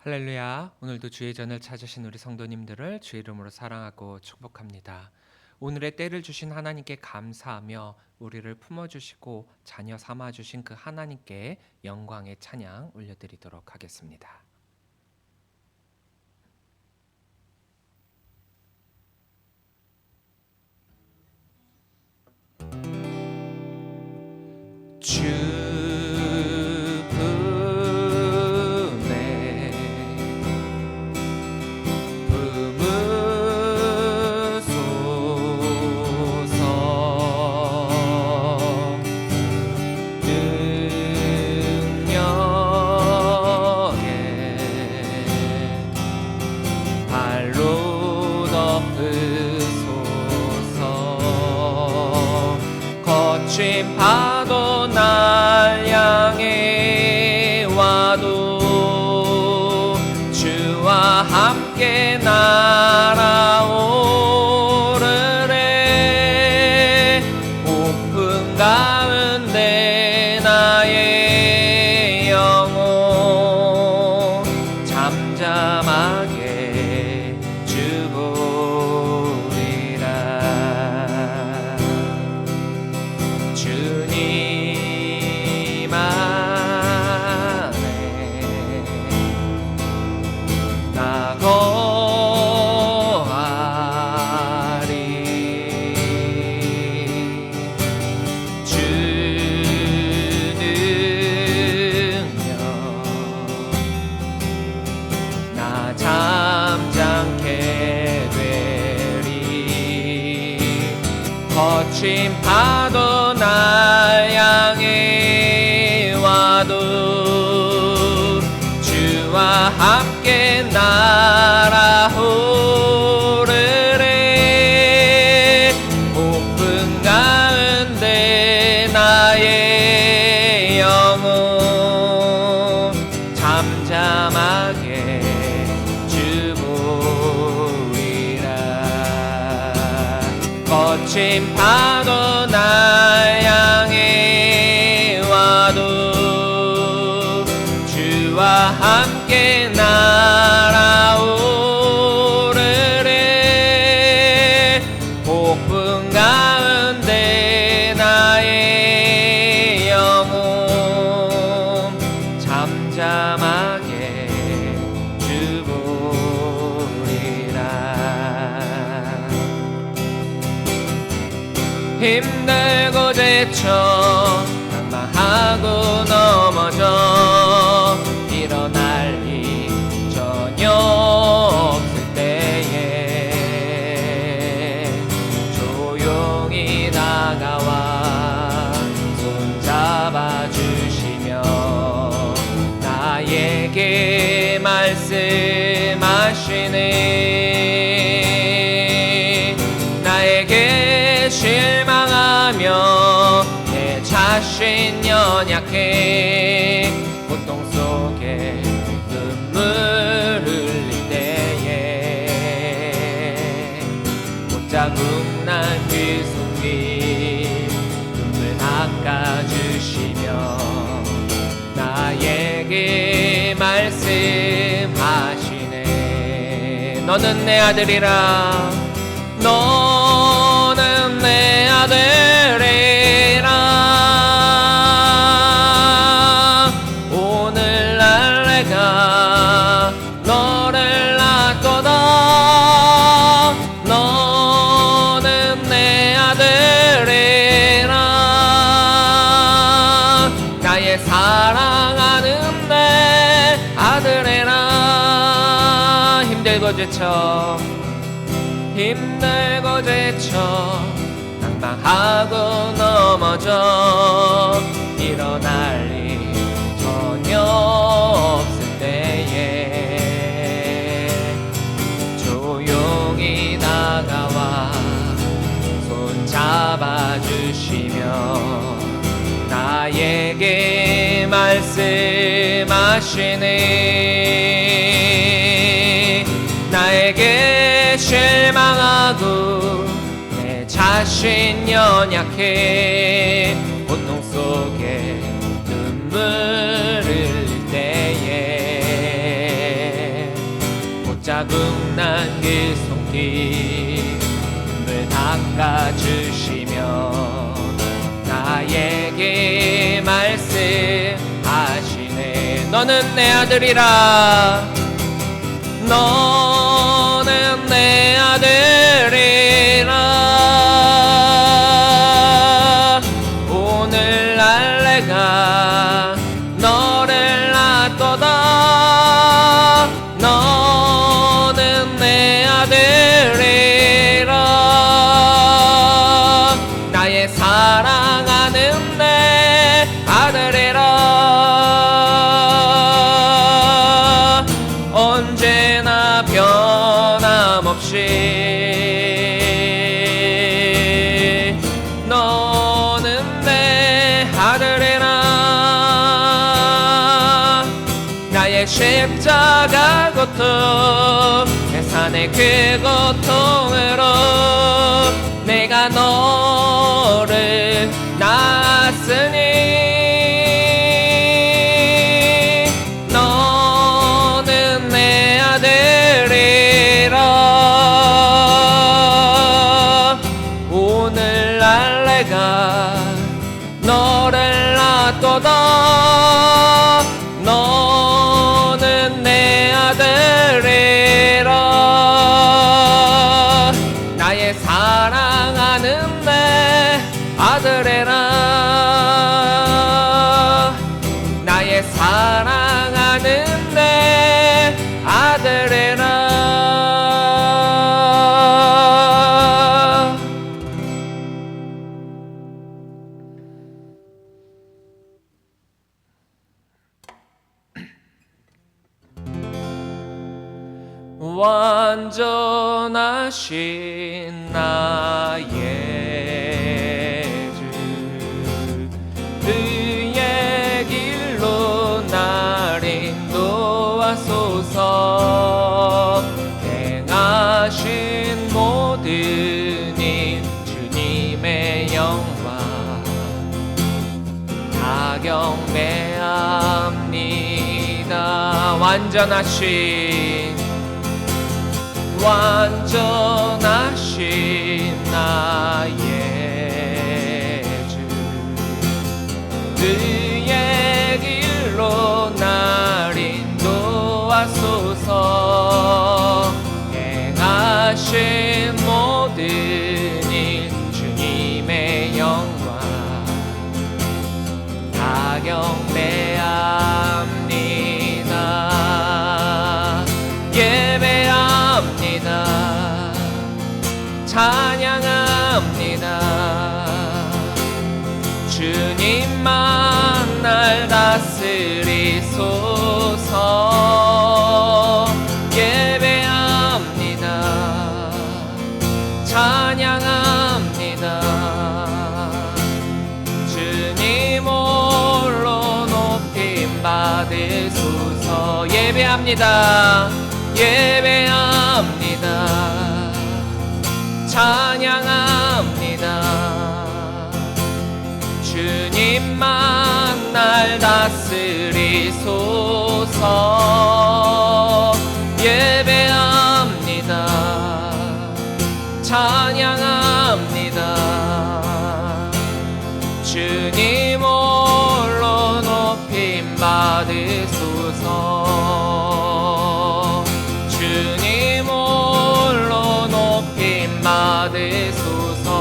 할렐루야. 오늘도 주의 전을 찾으신 우리 성도님들을 주의 이름으로 사랑하고 축복합니다. 오늘의 때를 주신 하나님께 감사하며 우리를 품어주시고 자녀 삼아주신 그 하나님께 영광의 찬양 올려드리도록 하겠습니다. 주 거친 파도 날 향해 와도 주와 함께 날아오르래. 고픈 가운데 나의 영혼 잠잠하게 주보리라. 주님 안에 나 거하리. 주 능력 나 잠잠케 되리. 거친 파도 날 향해 와도 주와 함께 날아오르래. 고픈 가운데 나의 영혼 잠잠하게 주보리라. 거친 파도 날 향해 와도 주와 함께 날아오르래. 고픈 가운데 나의 영혼 잠잠하게 주보리라. 힘들고 지쳐 낭망하고 넘어져 일어날 힘 전혀 없을 때에 조용히 다가와 손잡아 주시며 나에게 말씀하시네. 나에게 실망하며 내 자신 연약해 고통 속에 눈물 흘릴 때에 못자국 난 그 손길 눈물 닦아주시며 나에게 말씀하시네. 너는 내 아들이라. 너는 내 아들이라. 오늘날 내가 너를 낳도다. 너는 내 아들이라. 나의 사랑하는 내 아들이라. 힘들고 지쳐 힘들고 지쳐 낭망하고 넘어져 일어날 일 전혀 없을 때에 조용히 다가와 손잡아 주시며 나에게 말씀하시네. 나에게 실망하고 내 자신 연약해 고통 속에 눈물 흘릴 때에 자국 난 그 손길을 닦아주시며 나에게 말씀하시네. 너는 내 아들이라. 너는 내 아들이라. 오늘날 내가 너를 낳도다. 너는 내 아들이라. 나의 사랑하는 내 아들이라. 언제나 변함없이 너는 내 아들이라. 나의 십자가 고통, 내 산의 그 고통으로 내가 너를 낳았으니 너는 내 아들이라. 오늘날 내가 너를 낳도다. 너는 내 아들이라. 나의 사랑하는 내 아들이라. 나의 사랑하는 내 아들이라. 완전하신 나의 주, 그의 길로 날 인도하소서. 행하신 모든 일 주님의 영광 다 경배합니다. 완전하신 나의 주, 그의 길로 날 인도하소서. 행하신 모든 일 주님의 영광 다 경배합니다. 예배합니다. 찬양합니다. 주님만 날 다스리소서. 예배합니다. 찬양합니다. 주님 홀로 높임 받으소서. 예배합니다. 예배합니다. 찬양합니다. 주님만 날 다스리소서. 예배합니다. 찬양합니다. 주님 홀로 높임 받으소서. 주님 홀로 높임 받으소서.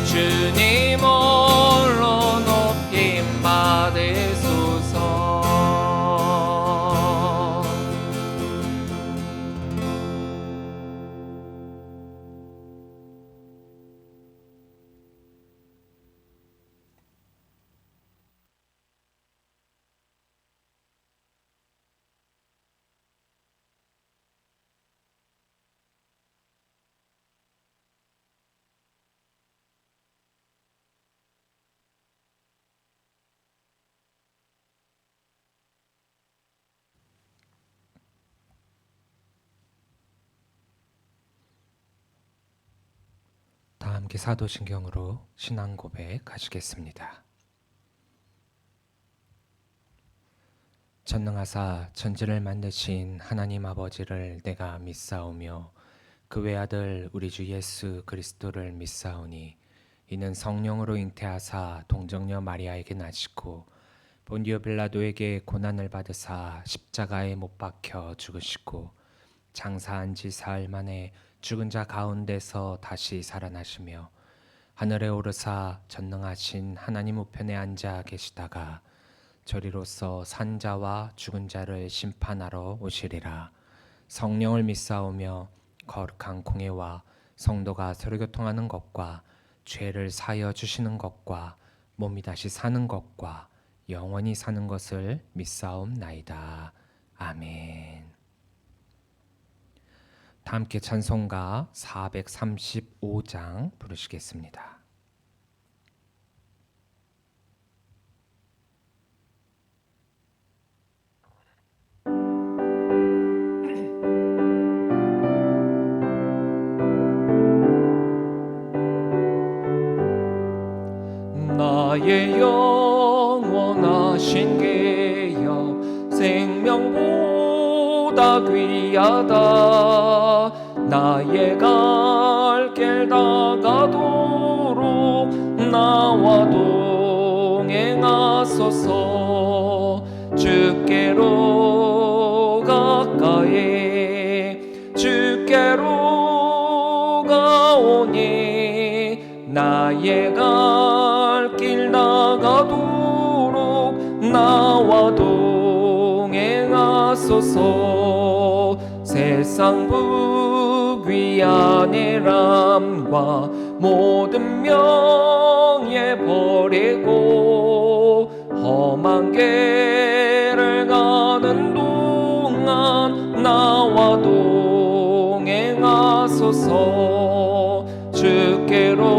주님 홀로 높임 받으소서. 다 함께 사도신경으로 신앙 고백 하시겠습니다. 전능하사 천지를 만드신 하나님 아버지를 내가 믿사오며 그 외아들 우리 주 예수 그리스도를 믿사오니 이는 성령으로 잉태하사 동정녀 마리아에게 나시고 본디오 빌라도에게 고난을 받으사 십자가에 못 박혀 죽으시고 장사한 지 사흘 만에 죽은 자 가운데서 다시 살아나시며 하늘에 오르사 전능하신 하나님 우편에 앉아 계시다가 저리로서 산자와 죽은 자를 심판하러 오시리라. 성령을 믿사오며 거룩한 공예와 성도가 서로 교통하는 것과 죄를 사하여 주시는 것과 몸이 다시 사는 것과 영원히 사는 것을 믿사옵나이다. 아멘. 다 함께 찬송가 435장 부르시겠습니다. 나의 영원하신 계여 생명보다 귀하다. 나의 갈 길 다가도록 나와 동행하소서. 주께로 가까이 주께로 가오니 나의 갈 길 나가도록 나와 동행하소서. 세상 부귀한 람과 모든 명예 버리고 험한 길을 가는 동안 나와 동행하소서. 주께로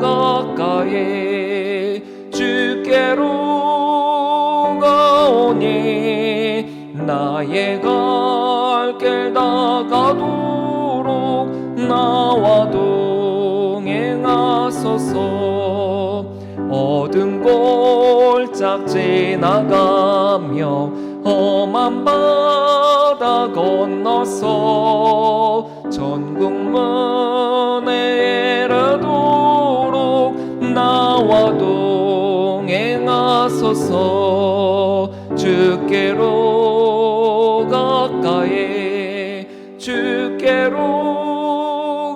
가까이 주께로 가오니 나의 갈 길 다가도록 나와 동행하소서. 어두운 골짝 지나가며 험한 바다 건너서 천국문에 이르도록 나와 동행하소서. 주께로 가까이 주께로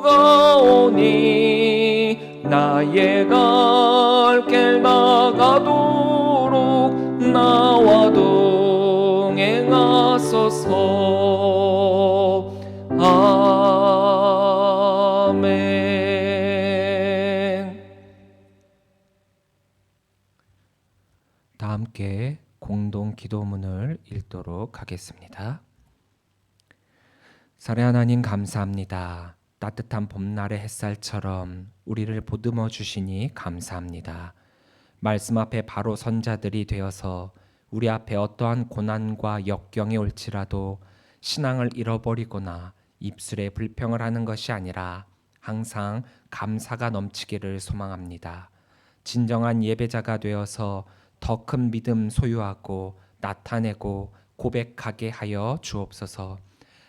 가오니 나의 갈 길 나가도록 나와 동행하소서. 아멘. 다 함께 공동 기도문을 읽도록 하겠습니다. 살의 하나님 감사합니다. 따뜻한 봄날의 햇살처럼 우리를 보듬어 주시니 감사합니다. 말씀 앞에 바로 선 자들이 되어서 우리 앞에 어떠한 고난과 역경이 올지라도 신앙을 잃어버리거나 입술에 불평을 하는 것이 아니라 항상 감사가 넘치기를 소망합니다. 진정한 예배자가 되어서 더 큰 믿음 소유하고 나타내고 고백하게 하여 주옵소서.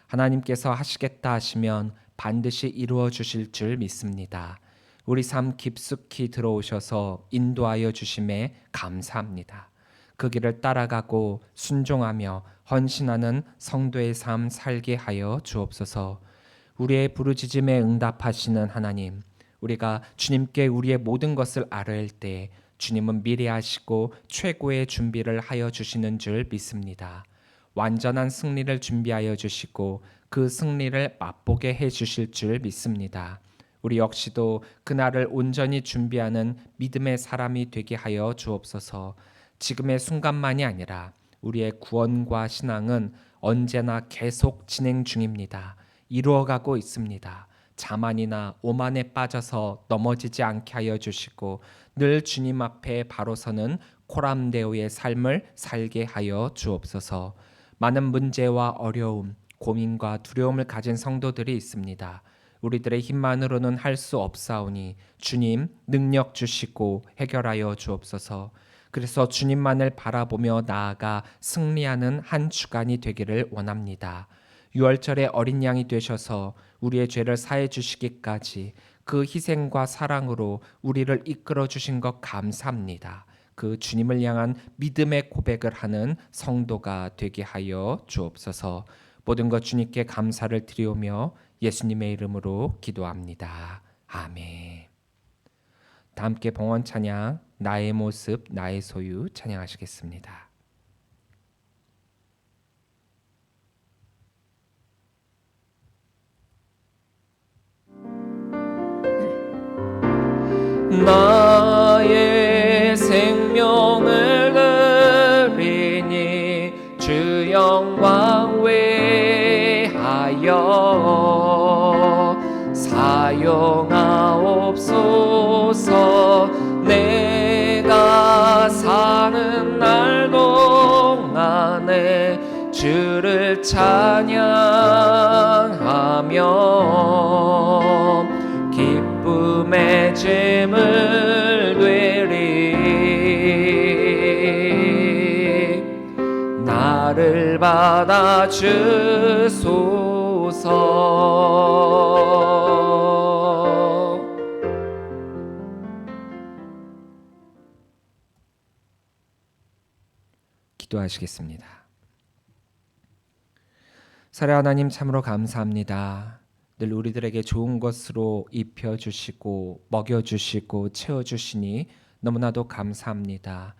하나님께서 하시겠다 하시면 반드시 이루어 주실 줄 믿습니다. 우리 삶 깊숙이 들어오셔서 인도하여 주심에 감사합니다. 그 길을 따라가고 순종하며 헌신하는 성도의 삶 살게 하여 주옵소서. 우리의 부르짖음에 응답하시는 하나님, 우리가 주님께 우리의 모든 것을 아뢰을 때 주님은 미리 하시고 최고의 준비를 하여 주시는 줄 믿습니다. 완전한 승리를 준비하여 주시고 그 승리를 맛보게 해 주실 줄 믿습니다. 우리 역시도 그날을 온전히 준비하는 믿음의 사람이 되게 하여 주옵소서. 지금의 순간만이 아니라 우리의 구원과 신앙은 언제나 계속 진행 중입니다. 이루어가고 있습니다. 자만이나 오만에 빠져서 넘어지지 않게 하여 주시고 늘 주님 앞에 바로 서는 코람데오의 삶을 살게 하여 주옵소서. 많은 문제와 어려움, 고민과 두려움을 가진 성도들이 있습니다. 우리들의 힘만으로는 할 수 없사오니 주님 능력 주시고 해결하여 주옵소서. 그래서 주님만을 바라보며 나아가 승리하는 한 주간이 되기를 원합니다. 유월절에 어린 양이 되셔서 우리의 죄를 사해 주시기까지 그 희생과 사랑으로 우리를 이끌어 주신 것 감사합니다. 그 주님을 향한 믿음의 고백을 하는 성도가 되게 하여 주옵소서. 모든 것 주님께 감사를 드리오며 예수님의 이름으로 기도합니다. 아멘. 다 함께 봉헌 찬양 나의 모습 나의 소유 찬양하시겠습니다. 나의 생명을 드리니 주 영광 외하여 사용하옵소서. 내가 사는 날 동안에 주를 찬양하며 기쁨의 짐을 되리. 나를 받아 주소서. 기도하시겠습니다. 살해 하나님 참으로 감사합니다. 늘 우리들에게 좋은 것으로 입혀주시고 먹여주시고 채워주시니 너무나도 감사합니다.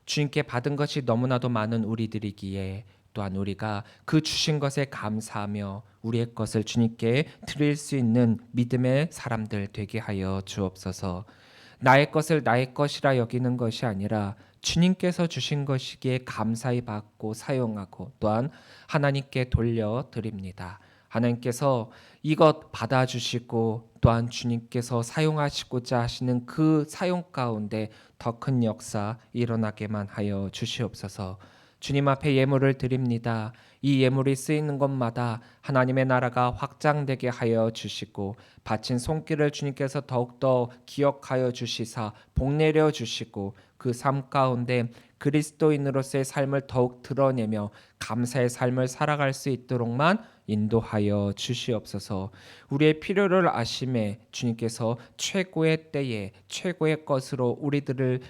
주님께 받은 것이 너무나도 많은 우리들이기에 또한 우리가 그 주신 것에 감사하며 우리의 것을 주님께 드릴 수 있는 믿음의 사람들 되게 하여 주옵소서. 나의 것을 나의 것이라 여기는 것이 아니라 주님께서 주신 것이기에 감사히 받고 사용하고 또한 하나님께 돌려드립니다. 하나님께서 이것 받아주시고 또한 주님께서 사용하시고자 하시는 그 사용 가운데 더 큰 역사 일어나게만 하여 주시옵소서. 주님 앞에 예물을 드립니다. 이 예물이 쓰이는 것마다 하나님의 나라가 확장되게 하여 주시고 바친 손길을 주님께서 더욱더 기억하여 주시사 복내려 주시고 그 삶 가운데 그리스도인으로서의 삶을 더욱 드러내며 감사의 삶을 살아갈 수 있도록만 인도하여 주시옵소서. 우리의 필요를 아심에 주님께서 최고의 때에 최고의 것으로 우리들을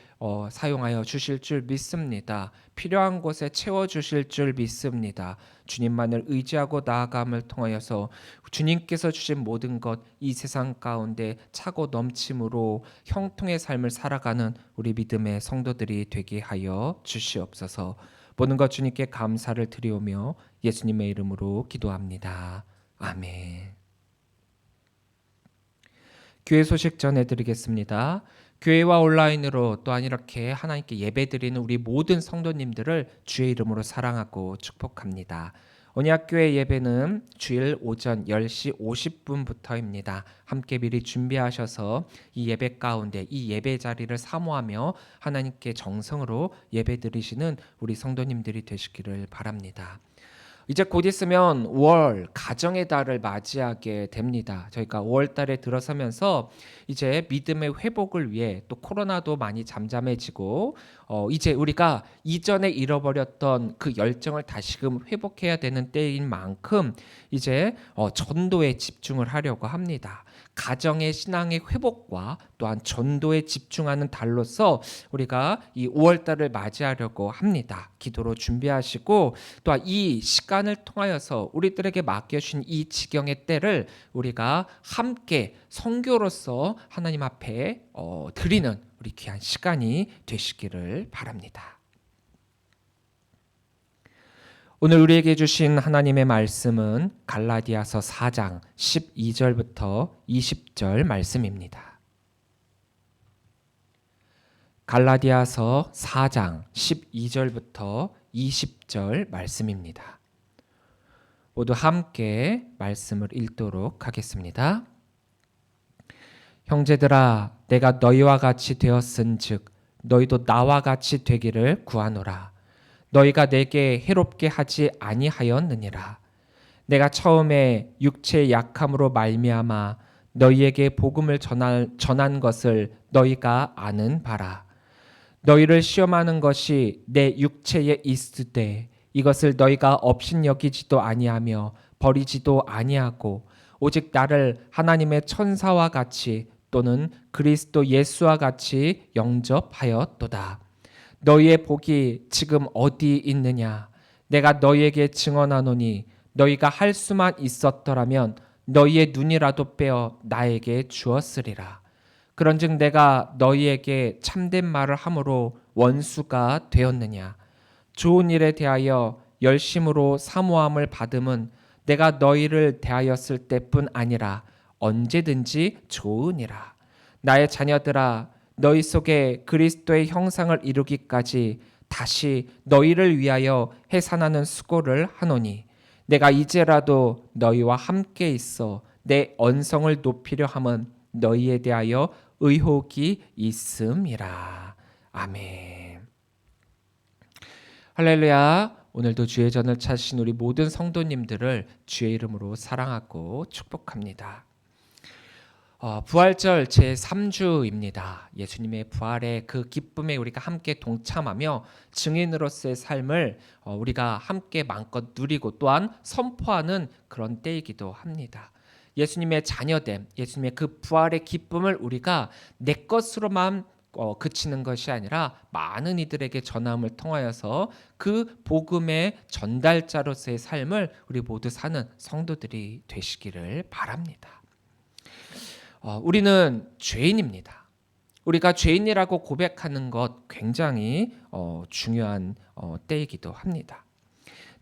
사용하여 주실 줄 믿습니다. 필요한 곳에 채워주실 줄 믿습니다. 주님만을 의지하고 나아감을 통하여서 주님께서 주신 모든 것 이 세상 가운데 차고 넘침으로 형통의 삶을 살아가는 우리 믿음의 성도들이 되게 하여 주시옵소서. 모든 것 주님께 감사를 드리오며 예수님의 이름으로 기도합니다. 아멘. 교회 소식 전해드리겠습니다. 교회와 온라인으로 또한 이렇게 하나님께 예배드리는 우리 모든 성도님들을 주의 이름으로 사랑하고 축복합니다. 언약교회 예배는 주일 오전 10시 50분부터입니다. 함께 미리 준비하셔서 이 예배 가운데 이 예배 자리를 사모하며 하나님께 정성으로 예배드리시는 우리 성도님들이 되시기를 바랍니다. 이제 곧 있으면 5월 가정의 달을 맞이하게 됩니다. 저희가 5월 달에 들어서면서 이제 믿음의 회복을 위해 또 코로나도 많이 잠잠해지고 이제 우리가 이전에 잃어버렸던 그 열정을 다시금 회복해야 되는 때인 만큼 이제 전도에 집중을 하려고 합니다. 가정의 신앙의 회복과 또한 전도에 집중하는 달로서 우리가 이 5월 달을 맞이하려고 합니다. 기도로 준비하시고 또한 이 시간을 통하여서 우리들에게 맡겨주신 이 지경의 때를 우리가 함께 선교로서 하나님 앞에 드리는 우리 귀한 시간이 되시기를 바랍니다. 오늘 우리에게 주신 하나님의 말씀은 갈라디아서 4장 12절부터 20절 말씀입니다. 갈라디아서 4장 12절부터 20절 말씀입니다. 모두 함께 말씀을 읽도록 하겠습니다. 형제들아, 내가 너희와 같이 되었은즉 너희도 나와 같이 되기를 구하노라. 너희가 내게 해롭게 하지 아니하였느니라. 내가 처음에 육체의 약함으로 말미암아 너희에게 복음을 전한 것을 너희가 아는 바라. 너희를 시험하는 것이 내 육체에 있으되 이것을 너희가 업신여기지도 아니하며 버리지도 아니하고 오직 나를 하나님의 천사와 같이 또는 그리스도 예수와 같이 영접하였도다. 너희의 복이 지금 어디 있느냐? 내가 너희에게 증언하노니 너희가 할 수만 있었더라면 너희의 눈이라도 빼어 나에게 주었으리라. 그런즉 내가 너희에게 참된 말을 함으로 원수가 되었느냐? 좋은 일에 대하여 열심으로 사모함을 받음은 내가 너희를 대하였을 때뿐 아니라 언제든지 좋으니라. 나의 자녀들아, 너희 속에 그리스도의 형상을 이루기까지 다시 너희를 위하여 해산하는 수고를 하노니 내가 이제라도 너희와 함께 있어 내 언성을 높이려 함은 너희에 대하여 의혹이 있음이라. 아멘. 할렐루야. 오늘도 주의 전을 찾으신 우리 모든 성도님들을 주의 이름으로 사랑하고 축복합니다. 부활절 제3주입니다. 예수님의 부활의 그 기쁨에 우리가 함께 동참하며 증인으로서의 삶을 우리가 함께 마음껏 누리고 또한 선포하는 그런 때이기도 합니다. 예수님의 자녀됨, 예수님의 그 부활의 기쁨을 우리가 내 것으로만 그치는 것이 아니라 많은 이들에게 전함을 통하여서 그 복음의 전달자로서의 삶을 우리 모두 사는 성도들이 되시기를 바랍니다. 우리는 죄인입니다. 우리가 죄인이라고 고백하는 것 굉장히 중요한 때이기도 합니다.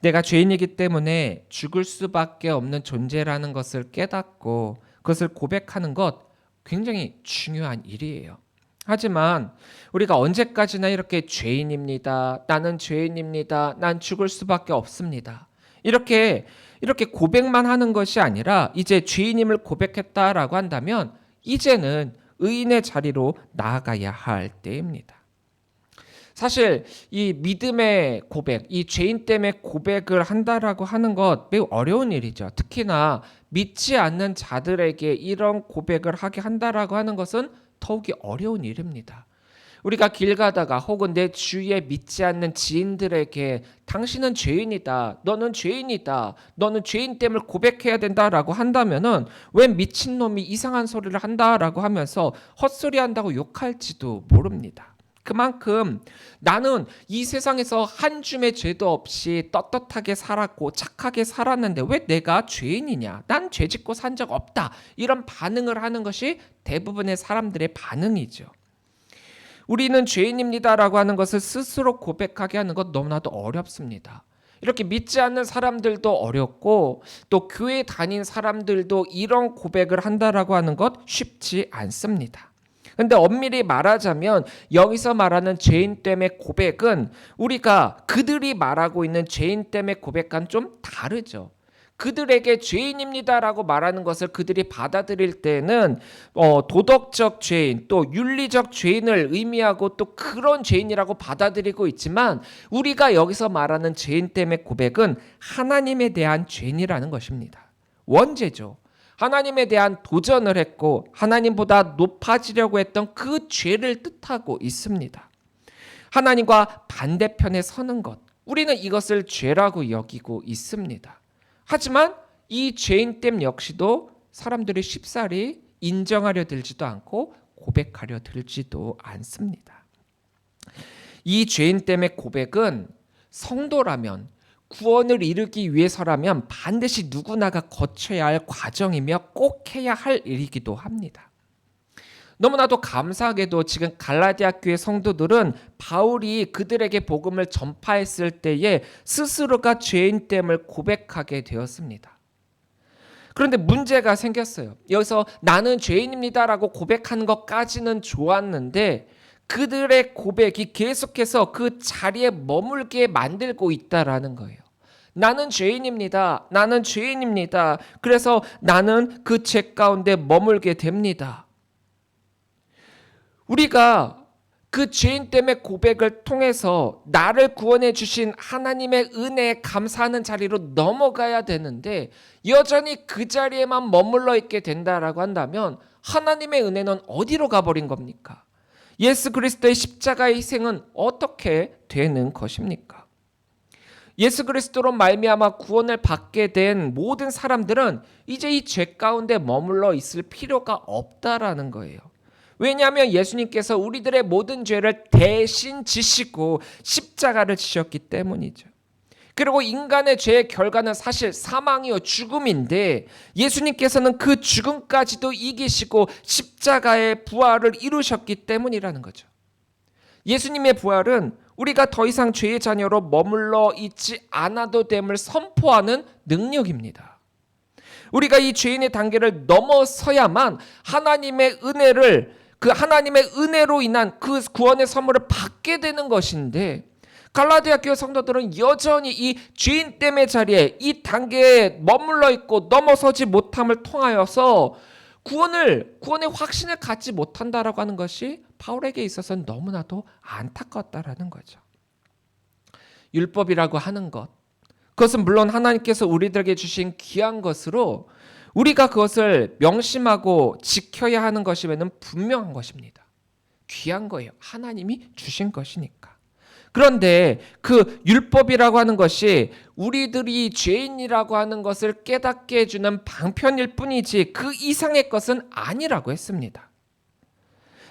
내가 죄인이기 때문에 죽을 수밖에 없는 존재라는 것을 깨닫고 그것을 고백하는 것 굉장히 중요한 일이에요. 하지만 우리가 언제까지나 이렇게 죄인입니다. 나는 죄인입니다. 난 죽을 수밖에 없습니다. 이렇게 고백만 하는 것이 아니라 이제 죄인임을 고백했다라고 한다면 이제는 의인의 자리로 나아가야 할 때입니다. 사실 이 믿음의 고백, 이 죄인 때문에 고백을 한다라고 하는 것 매우 어려운 일이죠. 특히나 믿지 않는 자들에게 이런 고백을 하게 한다라고 하는 것은 더욱이 어려운 일입니다. 우리가 길 가다가 혹은 내 주위에 믿지 않는 지인들에게 당신은 죄인이다, 너는 죄인이다, 너는 죄인 됨을 고백해야 된다라고 한다면은 왜 미친놈이 이상한 소리를 한다라고 하면서 헛소리 한다고 욕할지도 모릅니다. 그만큼 나는 이 세상에서 한 줌의 죄도 없이 떳떳하게 살았고 착하게 살았는데 왜 내가 죄인이냐? 난 죄 짓고 산 적 없다. 이런 반응을 하는 것이 대부분의 사람들의 반응이죠. 우리는 죄인입니다라고 하는 것을 스스로 고백하게 하는 것 너무나도 어렵습니다. 이렇게 믿지 않는 사람들도 어렵고 또 교회 다닌 사람들도 이런 고백을 한다라고 하는 것 쉽지 않습니다. 근데 엄밀히 말하자면 여기서 말하는 죄인됨의 고백은 우리가 그들이 말하고 있는 죄인됨의 고백과는 좀 다르죠. 그들에게 죄인입니다라고 말하는 것을 그들이 받아들일 때는 도덕적 죄인 또 윤리적 죄인을 의미하고 또 그런 죄인이라고 받아들이고 있지만 우리가 여기서 말하는 죄인됨의 고백은 하나님에 대한 죄인이라는 것입니다. 원죄죠. 하나님에 대한 도전을 했고 하나님보다 높아지려고 했던 그 죄를 뜻하고 있습니다. 하나님과 반대편에 서는 것, 우리는 이것을 죄라고 여기고 있습니다. 하지만 이 죄인됨 역시도 사람들이 쉽사리 인정하려 들지도 않고 고백하려 들지도 않습니다. 이 죄인됨의 고백은 성도라면 구원을 이루기 위해서라면 반드시 누구나가 거쳐야 할 과정이며 꼭 해야 할 일이기도 합니다. 너무나도 감사하게도 지금 갈라디아 교회 성도들은 바울이 그들에게 복음을 전파했을 때에 스스로가 죄인됨을 고백하게 되었습니다. 그런데 문제가 생겼어요. 여기서 나는 죄인입니다라고 고백하는 것까지는 좋았는데 그들의 고백이 계속해서 그 자리에 머물게 만들고 있다라는 거예요. 나는 죄인입니다. 나는 죄인입니다. 그래서 나는 그 죄 가운데 머물게 됩니다. 우리가 그 죄인됨의 고백을 통해서 나를 구원해 주신 하나님의 은혜에 감사하는 자리로 넘어가야 되는데 여전히 그 자리에만 머물러 있게 된다라고 한다면 하나님의 은혜는 어디로 가버린 겁니까? 예수 그리스도의 십자가의 희생은 어떻게 되는 것입니까? 예수 그리스도로 말미암아 구원을 받게 된 모든 사람들은 이제 이 죄 가운데 머물러 있을 필요가 없다라는 거예요. 왜냐하면 예수님께서 우리들의 모든 죄를 대신 지시고 십자가를 지셨기 때문이죠. 그리고 인간의 죄의 결과는 사실 사망이요 죽음인데 예수님께서는 그 죽음까지도 이기시고 십자가의 부활을 이루셨기 때문이라는 거죠. 예수님의 부활은 우리가 더 이상 죄의 자녀로 머물러 있지 않아도 됨을 선포하는 능력입니다. 우리가 이 죄인의 단계를 넘어서야만 하나님의 은혜로 인한 그 구원의 선물을 받게 되는 것인데, 갈라디아 교회 성도들은 여전히 이 죄인됨의 자리에 이 단계에 머물러 있고 넘어서지 못함을 통하여서 구원의 확신을 갖지 못한다라고 하는 것이 바울에게 있어서는 너무나도 안타깝다라는 거죠. 율법이라고 하는 것, 그것은 물론 하나님께서 우리들에게 주신 귀한 것으로 우리가 그것을 명심하고 지켜야 하는 것이면 분명한 것입니다. 귀한 거예요. 하나님이 주신 것이니까. 그런데 그 율법이라고 하는 것이 우리들이 죄인이라고 하는 것을 깨닫게 해주는 방편일 뿐이지 그 이상의 것은 아니라고 했습니다.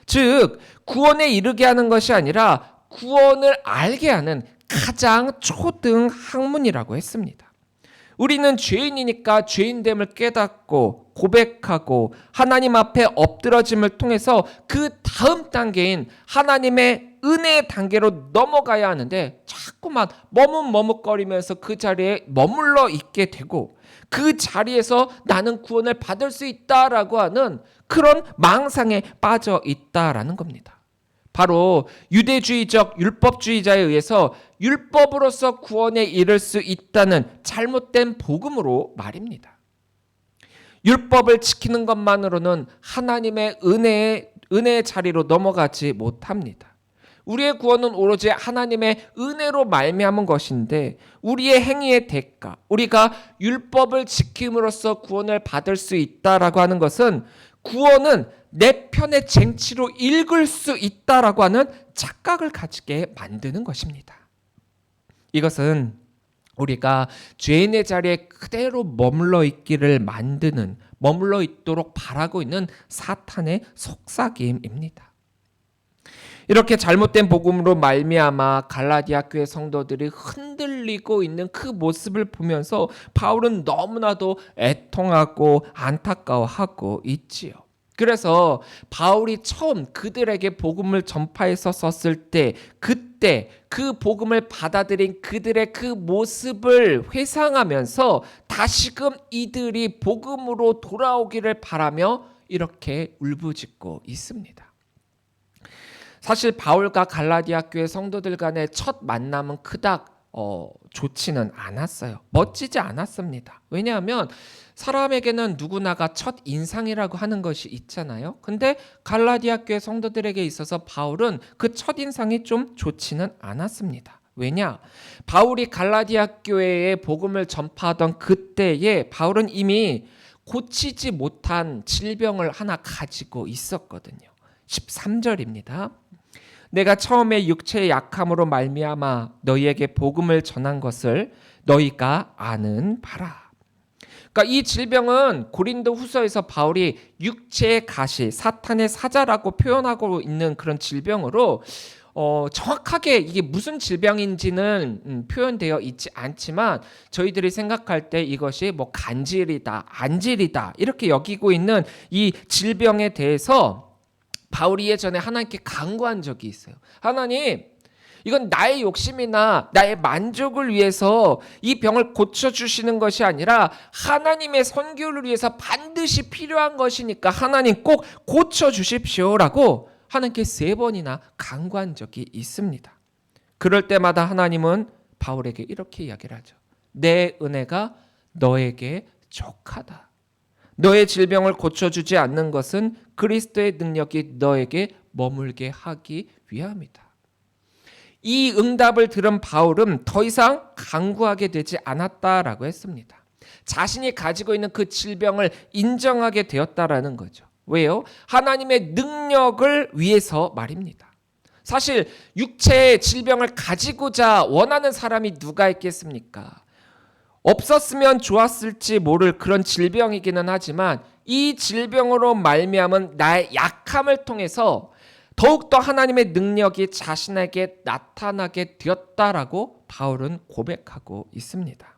즉 구원에 이르게 하는 것이 아니라 구원을 알게 하는 가장 초등 학문이라고 했습니다. 우리는 죄인이니까 죄인됨을 깨닫고 고백하고 하나님 앞에 엎드러짐을 통해서 그 다음 단계인 하나님의 은혜의 단계로 넘어가야 하는데 자꾸만 머뭇머뭇거리면서 그 자리에 머물러 있게 되고 그 자리에서 나는 구원을 받을 수 있다라고 하는 그런 망상에 빠져 있다라는 겁니다. 바로 유대주의적 율법주의자에 의해서 율법으로서 구원에 이를 수 있다는 잘못된 복음으로 말입니다. 율법을 지키는 것만으로는 하나님의 은혜의 자리로 넘어가지 못합니다. 우리의 구원은 오로지 하나님의 은혜로 말미암은 것인데 우리의 행위의 대가, 우리가 율법을 지킴으로써 구원을 받을 수 있다라고 하는 것은 구원은 내 편의 쟁취로 읽을 수 있다라고 하는 착각을 가지게 만드는 것입니다. 이것은 우리가 죄인의 자리에 그대로 머물러 있도록 바라고 있는 사탄의 속삭임입니다. 이렇게 잘못된 복음으로 말미암아 갈라디아 교회 성도들이 흔들리고 있는 그 모습을 보면서 바울은 너무나도 애통하고 안타까워하고 있지요. 그래서 바울이 처음 그들에게 복음을 전파해서 썼을 때 그때 그 복음을 받아들인 그들의 그 모습을 회상하면서 다시금 이들이 복음으로 돌아오기를 바라며 이렇게 울부짖고 있습니다. 사실 바울과 갈라디아 교회 성도들 간의 첫 만남은 그닥 좋지는 않았어요. 멋지지 않았습니다. 왜냐하면 사람에게는 누구나가 첫 인상이라고 하는 것이 있잖아요. 근데 갈라디아 교회 성도들에게 있어서 바울은 그 첫 인상이 좀 좋지는 않았습니다. 왜냐? 바울이 갈라디아 교회에 복음을 전파하던 그때에 바울은 이미 고치지 못한 질병을 하나 가지고 있었거든요. 13절입니다. 내가 처음에 육체의 약함으로 말미암아 너희에게 복음을 전한 것을 너희가 아는 바라. 그러니까 이 질병은 고린도 후서에서 바울이 육체의 가시, 사탄의 사자라고 표현하고 있는 그런 질병으로 정확하게 이게 무슨 질병인지는 표현되어 있지 않지만 저희들이 생각할 때 이것이 뭐 간질이다, 안질이다 이렇게 여기고 있는 이 질병에 대해서 바울이 예전에 하나님께 간구한 적이 있어요. 하나님, 이건 나의 욕심이나 나의 만족을 위해서 이 병을 고쳐주시는 것이 아니라 하나님의 선교를 위해서 반드시 필요한 것이니까 하나님 꼭 고쳐주십시오라고 하나님께 3번이나 간구한 적이 있습니다. 그럴 때마다 하나님은 바울에게 이렇게 이야기를 하죠. 내 은혜가 너에게 족하다. 너의 질병을 고쳐주지 않는 것은 그리스도의 능력이 너에게 머물게 하기 위함이다. 이 응답을 들은 바울은 더 이상 간구하게 되지 않았다라고 했습니다. 자신이 가지고 있는 그 질병을 인정하게 되었다라는 거죠. 왜요? 하나님의 능력을 위해서 말입니다. 사실 육체의 질병을 가지고자 원하는 사람이 누가 있겠습니까? 없었으면 좋았을지 모를 그런 질병이기는 하지만 이 질병으로 말미암은 나의 약함을 통해서 더욱더 하나님의 능력이 자신에게 나타나게 되었다라고 바울은 고백하고 있습니다.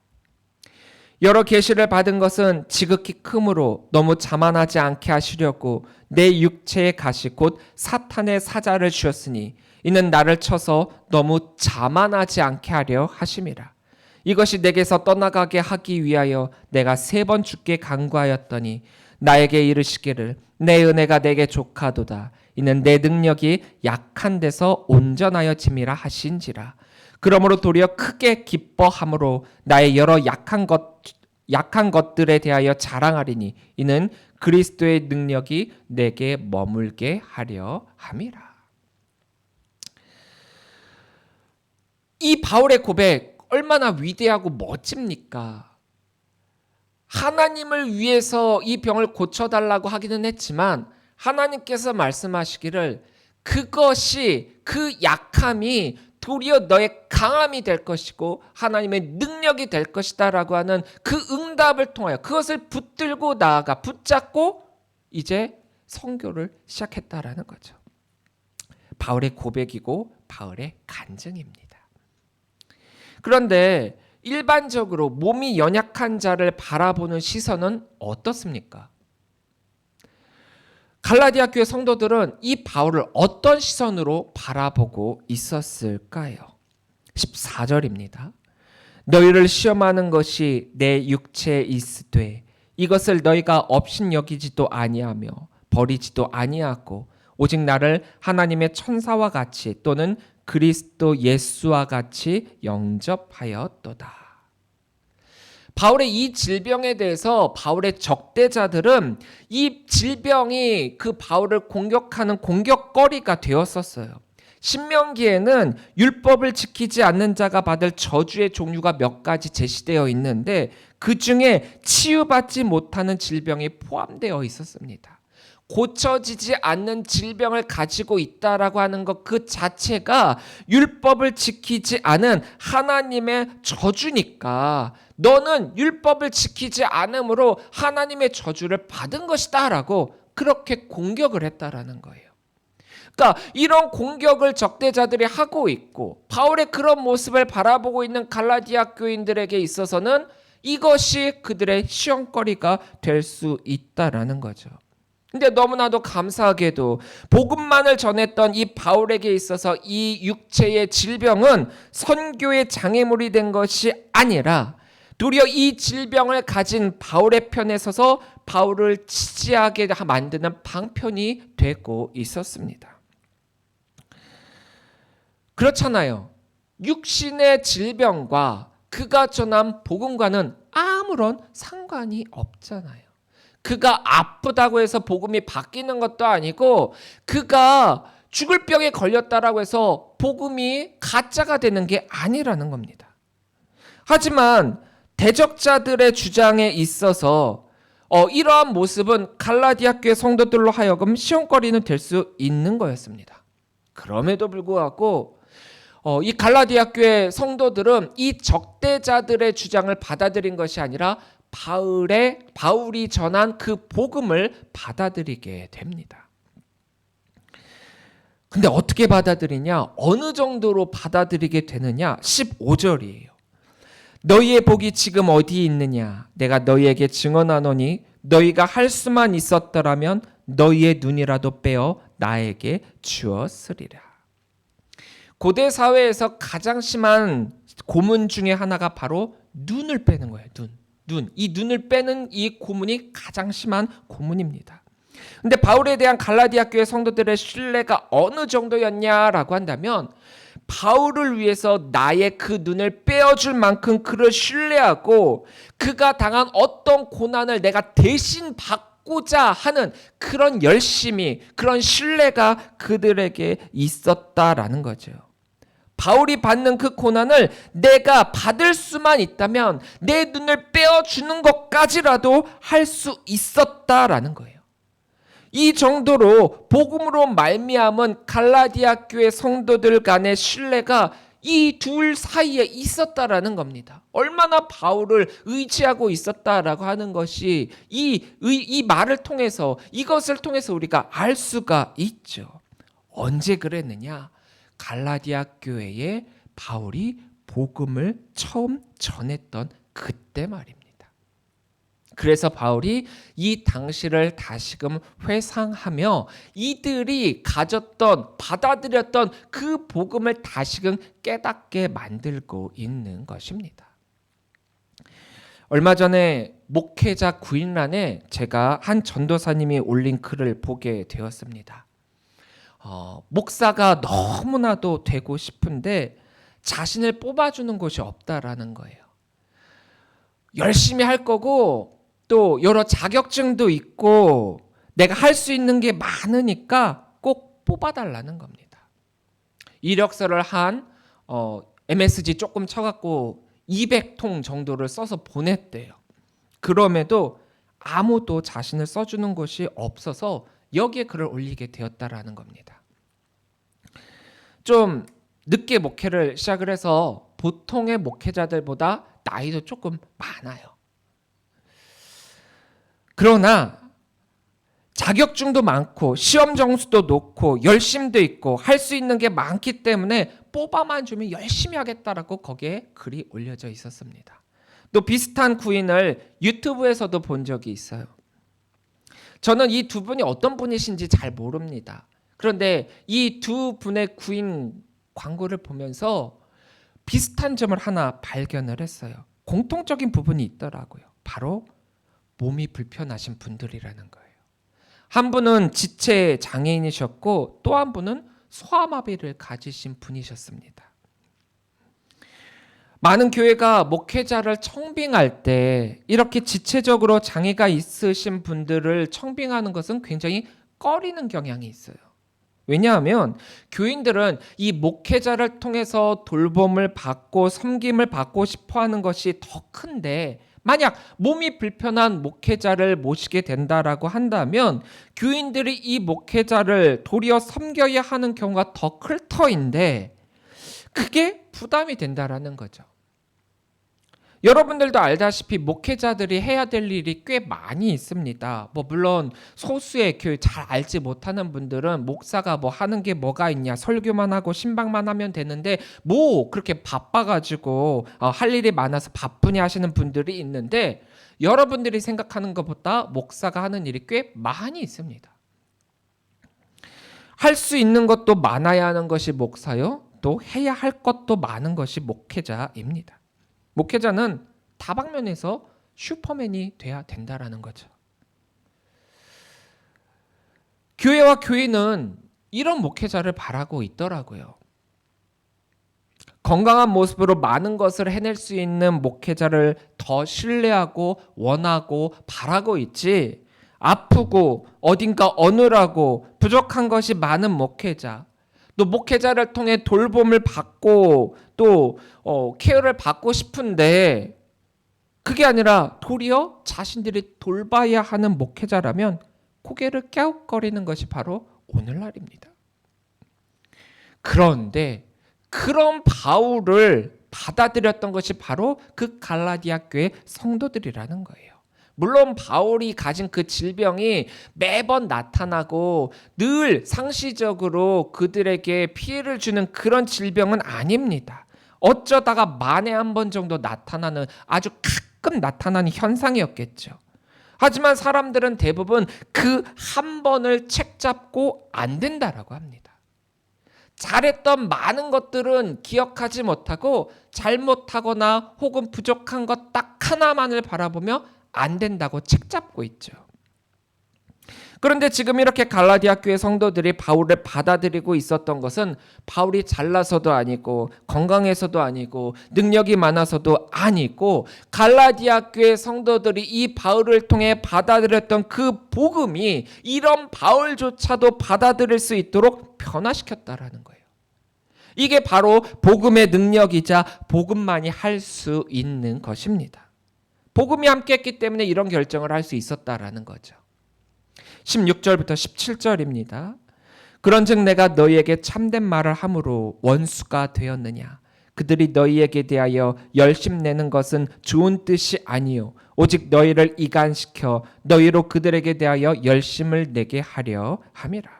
여러 계시를 받은 것은 지극히 크므로 너무 자만하지 않게 하시려고 내 육체의 가시 곧 사탄의 사자를 주었으니 이는 나를 쳐서 너무 자만하지 않게 하려 하심이라. 이것이 내게서 떠나가게 하기 위하여 내가 3번 주께 간구하였더니 나에게 이르시기를 내 은혜가 내게 족하도다. 이는 내 능력이 약한 데서 온전하여 짐이라 하신지라. 그러므로 도리어 크게 기뻐함으로 나의 여러 약한 것들에 대하여 자랑하리니 이는 그리스도의 능력이 내게 머물게 하려 함이라. 이 바울의 고백 얼마나 위대하고 멋집니까? 하나님을 위해서 이 병을 고쳐달라고 하기는 했지만 하나님께서 말씀하시기를 그것이 그 약함이 도리어 너의 강함이 될 것이고 하나님의 능력이 될 것이다 라고 하는 그 응답을 통하여 그것을 붙들고 나아가 붙잡고 이제 선교를 시작했다라는 거죠. 바울의 고백이고 바울의 간증입니다. 그런데 일반적으로 몸이 연약한 자를 바라보는 시선은 어떻습니까? 갈라디아 교회 성도들은 이 바울을 어떤 시선으로 바라보고 있었을까요? 14절입니다. 너희를 시험하는 것이 내 육체에 있으되 이것을 너희가 업신여기지도 아니하며 버리지도 아니하고 오직 나를 하나님의 천사와 같이 또는 그리스도 예수와 같이 영접하였도다. 바울의 이 질병에 대해서 바울의 적대자들은 이 질병이 그 바울을 공격하는 공격거리가 되었었어요. 신명기에는 율법을 지키지 않는 자가 받을 저주의 종류가 몇 가지 제시되어 있는데 그 중에 치유받지 못하는 질병이 포함되어 있었습니다. 고쳐지지 않는 질병을 가지고 있다라고 하는 것 그 자체가 율법을 지키지 않은 하나님의 저주니까 너는 율법을 지키지 않음으로 하나님의 저주를 받은 것이다 라고 그렇게 공격을 했다라는 거예요. 그러니까 이런 공격을 적대자들이 하고 있고 바울의 그런 모습을 바라보고 있는 갈라디아 교인들에게 있어서는 이것이 그들의 시험거리가 될 수 있다라는 거죠. 근데 너무나도 감사하게도 복음만을 전했던 이 바울에게 있어서 이 육체의 질병은 선교의 장애물이 된 것이 아니라 도리어 이 질병을 가진 바울의 편에 서서 바울을 지지하게 만드는 방편이 되고 있었습니다. 그렇잖아요. 육신의 질병과 그가 전한 복음과는 아무런 상관이 없잖아요. 그가 아프다고 해서 복음이 바뀌는 것도 아니고 그가 죽을 병에 걸렸다라고 해서 복음이 가짜가 되는 게 아니라는 겁니다. 하지만 대적자들의 주장에 있어서 이러한 모습은 갈라디아 교회 성도들로 하여금 시험거리는 될 수 있는 거였습니다. 그럼에도 불구하고 이 갈라디아 교회 성도들은 이 적대자들의 주장을 받아들인 것이 아니라 바울이 전한 그 복음을 받아들이게 됩니다. 근데 어떻게 받아들이냐? 어느 정도로 받아들이게 되느냐? 15절이에요. 너희의 복이 지금 어디 있느냐? 내가 너희에게 증언하노니 너희가 할 수만 있었더라면 너희의 눈이라도 빼어 나에게 주었으리라. 고대 사회에서 가장 심한 고문 중에 하나가 바로 눈을 빼는 거예요. 이 눈을 빼는 이 고문이 가장 심한 고문입니다. 근데 바울에 대한 갈라디아 교회 성도들의 신뢰가 어느 정도였냐라고 한다면 바울을 위해서 나의 그 눈을 빼어줄 만큼 그를 신뢰하고 그가 당한 어떤 고난을 내가 대신 받고자 하는 그런 열심이, 그런 신뢰가 그들에게 있었다라는 거죠. 바울이 받는 그 고난을 내가 받을 수만 있다면 내 눈을 빼어주는 것까지라도 할 수 있었다라는 거예요. 이 정도로 복음으로 말미암은 갈라디아 교회 성도들 간의 신뢰가 이 둘 사이에 있었다라는 겁니다. 얼마나 바울을 의지하고 있었다라고 하는 것이 이 말을 통해서, 이것을 통해서 우리가 알 수가 있죠. 언제 그랬느냐? 갈라디아 교회에 바울이 복음을 처음 전했던 그때 말입니다. 그래서 바울이 이 당시를 다시금 회상하며 이들이 가졌던, 받아들였던 그 복음을 다시금 깨닫게 만들고 있는 것입니다. 얼마 전에 목회자 구인란에 제가 한 전도사님이 올린 글을 보게 되었습니다. 목사가 너무나도 되고 싶은데 자신을 뽑아주는 곳이 없다라는 거예요. 열심히 할 거고 또 여러 자격증도 있고 내가 할 수 있는 게 많으니까 꼭 뽑아달라는 겁니다. 이력서를 한 MSG 조금 쳐갖고 200통 정도를 써서 보냈대요. 그럼에도 아무도 자신을 써주는 곳이 없어서 여기에 글을 올리게 되었다라는 겁니다. 좀 늦게 목회를 시작을 해서 보통의 목회자들보다 나이도 조금 많아요. 그러나 자격증도 많고 시험 점수도 높고 열심도 있고 할 수 있는 게 많기 때문에 뽑아만 주면 열심히 하겠다라고 거기에 글이 올려져 있었습니다. 또 비슷한 구인을 유튜브에서도 본 적이 있어요. 저는 이 두 분이 어떤 분이신지 잘 모릅니다. 그런데 이 두 분의 구인 광고를 보면서 비슷한 점을 하나 발견을 했어요. 공통적인 부분이 있더라고요. 바로 몸이 불편하신 분들이라는 거예요. 한 분은 지체 장애인이셨고 또 한 분은 소아마비를 가지신 분이셨습니다. 많은 교회가 목회자를 청빙할 때 이렇게 지체적으로 장애가 있으신 분들을 청빙하는 것은 굉장히 꺼리는 경향이 있어요. 왜냐하면 교인들은 이 목회자를 통해서 돌봄을 받고 섬김을 받고 싶어하는 것이 더 큰데, 만약 몸이 불편한 목회자를 모시게 된다라고 한다면 교인들이 이 목회자를 도리어 섬겨야 하는 경우가 더 클 터인데 그게 부담이 된다라는 거죠. 여러분들도 알다시피 목회자들이 해야 될 일이 꽤 많이 있습니다. 물론 소수의 교회 잘 알지 못하는 분들은 목사가 하는 게 뭐가 있냐, 설교만 하고 신방만 하면 되는데 그렇게 바빠가지고 할 일이 많아서 바쁘냐 하시는 분들이 있는데, 여러분들이 생각하는 것보다 목사가 하는 일이 꽤 많이 있습니다. 할 수 있는 것도 많아야 하는 것이 목사요, 또 해야 할 것도 많은 것이 목회자입니다. 목회자는 다방면에서 슈퍼맨이 돼야 된다라는 거죠. 교회와 교인은 이런 목회자를 바라고 있더라고요. 건강한 모습으로 많은 것을 해낼 수 있는 목회자를 더 신뢰하고 원하고 바라고 있지, 아프고 어딘가 어눌하고 부족한 것이 많은 목회자, 또 목회자를 통해 돌봄을 받고 또 케어를 받고 싶은데 그게 아니라 도리어 자신들이 돌봐야 하는 목회자라면 고개를 갸웃거리는 것이 바로 오늘날입니다. 그런데 그런 바울을 받아들였던 것이 바로 그 갈라디아 교회 성도들이라는 거예요. 물론 바울이 가진 그 질병이 매번 나타나고 늘 상시적으로 그들에게 피해를 주는 그런 질병은 아닙니다. 어쩌다가 만에 한 번 정도 나타나는, 아주 가끔 나타나는 현상이었겠죠. 하지만 사람들은 대부분 그 한 번을 책잡고 안 된다라고 합니다. 잘했던 많은 것들은 기억하지 못하고 잘못하거나 혹은 부족한 것 딱 하나만을 바라보며 안 된다고 책잡고 있죠. 그런데 지금 이렇게 갈라디아 교회 성도들이 바울을 받아들이고 있었던 것은 바울이 잘나서도 아니고 건강해서도 아니고 능력이 많아서도 아니고, 갈라디아 교회 성도들이 이 바울을 통해 받아들였던 그 복음이 이런 바울조차도 받아들일 수 있도록 변화시켰다라는 거예요. 이게 바로 복음의 능력이자 복음만이 할 수 있는 것입니다. 복음이 함께했기 때문에 이런 결정을 할 수 있었다라는 거죠. 16절부터 17절입니다. 그런즉 내가 너희에게 참된 말을 함으로 원수가 되었느냐? 그들이 너희에게 대하여 열심 내는 것은 좋은 뜻이 아니요 오직 너희를 이간시켜 너희로 그들에게 대하여 열심을 내게 하려 함이라.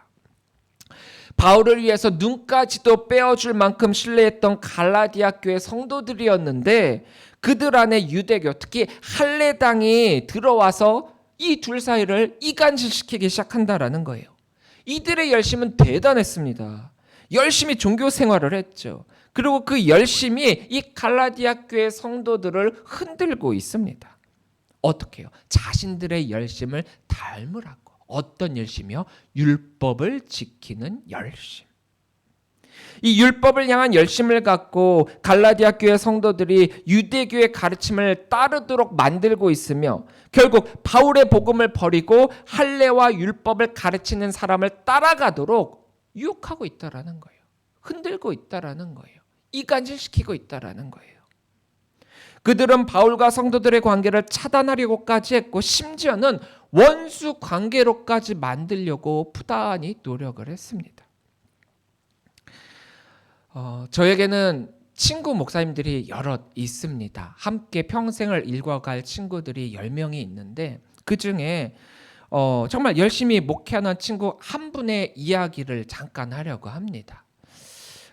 바울을 위해서 눈까지도 빼어줄 만큼 신뢰했던 갈라디아 교회 성도들이었는데 그들 안에 유대교, 특히 할례당이 들어와서 이 둘 사이를 이간질시키기 시작한다라는 거예요. 이들의 열심은 대단했습니다. 열심히 종교 생활을 했죠. 그리고 그 열심이 이 갈라디아 교회 성도들을 흔들고 있습니다. 어떻게 해요? 자신들의 열심을 닮으라고. 어떤 열심이요? 율법을 지키는 열심. 이 율법을 향한 열심을 갖고 갈라디아 교회 성도들이 유대교의 가르침을 따르도록 만들고 있으며 결국 바울의 복음을 버리고 할례와 율법을 가르치는 사람을 따라가도록 유혹하고 있다라는 거예요. 흔들고 있다라는 거예요. 이간질시키고 있다라는 거예요. 그들은 바울과 성도들의 관계를 차단하려고까지 했고 심지어는 원수 관계로까지 만들려고 부단히 노력을 했습니다. 저에게는 친구 목사님들이 여럿 있습니다. 함께 평생을 읽어갈 친구들이 10명이 있는데 그 중에 정말 열심히 목회하는 친구 한 분의 이야기를 잠깐 하려고 합니다.